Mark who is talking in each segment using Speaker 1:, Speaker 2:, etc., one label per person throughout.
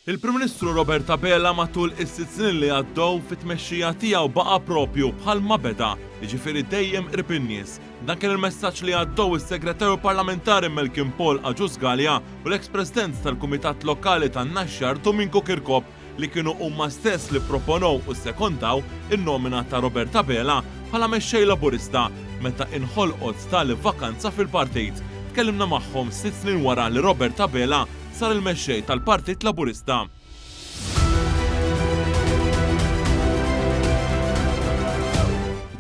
Speaker 1: Il-Prim Ministru Robert Abela matul is-sitt snin li għaddew fit-tmexxija tiegħu baqa' propju bħalma beda, jiġifieri dejjem qrib in-nies. Dan kien il-messaġġ li għaddew is-Segretarju Parlamentari Malcolm Paul Aġusgalja u l-eks-President tal-Kumitat Lokali tan-Naxxar Domingo Kirkop li kienu huma stess li proponow u ssekondaw in-nomina ta' Robert Abela bħala mexxej Laburista meta inħolqot tal-vakanza fil-partit. Tkellimna magħhom 6 snin wara li Robert Abela sar il-mexxej tal-Partit Laburista.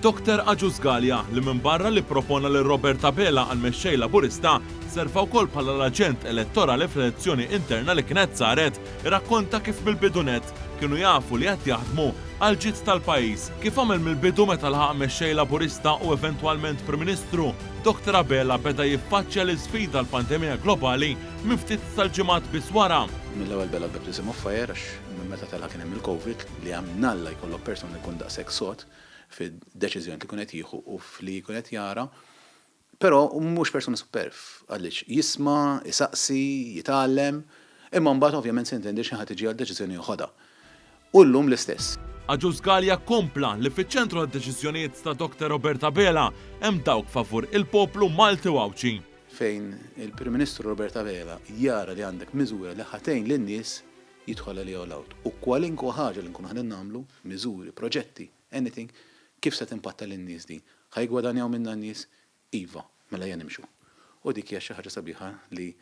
Speaker 1: Dr. Aġusgalja li minn barra li propona li Robert Abela għal mexxej Laburista serva wkoll bħala l-aġent elettorali fl-elezzjoni interna li kienet saret irrakkonta kif mill-bidunet kienu jafu li qed jaħdmu għal ġid tal-pajjiż. Kif għamel mill-bidu meta lħaq mexxej Laburista u eventwalment Prim Ministru, Dr. Abela beda jiffaċċja l-isfida l-pandemija globali minn ftit tal-ġimgħat biss wara.
Speaker 2: Mill-ewwel bela baptism of fire għax minn meta telha kien hemm il-COVID li hemm nalla jkollok persuna jkun daqshekk sod fid-deċiżjoni li kun qed jieħu u fli jkun qed jara. Però mhux persuna superf għaliex jisma', isaqsi, jitgħallem, imma mbagħad ovvjament se jintendi xi ħadd iġi għal deċiżjoni joħodha. U llum l-istess.
Speaker 1: Aġusgalja kompla li fiċ-ċentru tad-deċiżjonijiet ta' Dr. Robert Abela hemm dawk favur il-poplu Malti Wawċi.
Speaker 2: Fejn il-Prim Ministru Robert Abela jara li għandek miżura li ħatejn lin-nies jidħol li out. U kwalinkwa ħaġa li nkunu ħadin nagħmlu, miżuri, proġetti, anything, kif se timpatta lin-nies din. Ħajgwadanjaw minna n-nies iva, mela jen nimxu. U dik hija xi ħaġa sabiħa li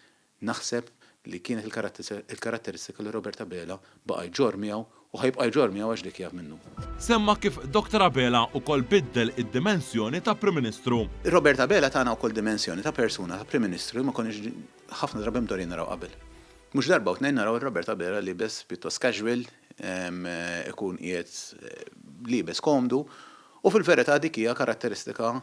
Speaker 2: naħseb li kienet il-karatteristika li Robert Abela baqa' jġor miegħu u ħajbqa' jġor miegħu għax dik hija minnu.
Speaker 1: Semma kif Dr. Abela wkoll biddel id-dimensjoni ta' Prim Ministru.
Speaker 2: Robert Abela tagħna wkoll dimensjoni ta' persuna ta' Prim Ministru ma konniex ħafna drabi mdorin naraw qabel. Mhux darba u tnejn naraw il-Robert Abela li bes pjuttost casual, ikun qiegħed libes komdu u fil-verità dik hija karatteristika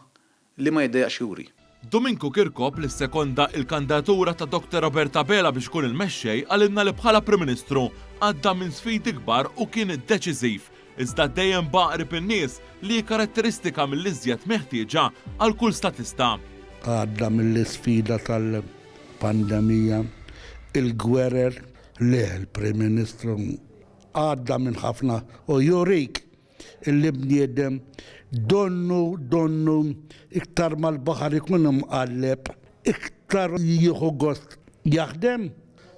Speaker 2: li ma jiddejjaqx juri.
Speaker 1: Domingo Kirkop li sekonda il-kandidatura ta' Dr. Robert Abela biex kun il-mexxej għalinna li bħala Prim Ministru għadda minn sfidi kbar u kien deċiżiv. Iżda dejjem baqrib in-nies li karatteristika mill-iżjed meħtieġa għal kull statista.
Speaker 3: Għadda mill-isfida tal-pandemija, il-gwerer li l-Prim Ministru għadda minn ħafna u jurik illi bniedem donnu iktar mal-baħar ikun mqalleb, iktar jieħu gost jaħdem.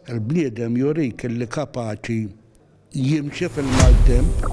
Speaker 3: Il-bniedem jurik illi kapaċi jimxi fil-maltemp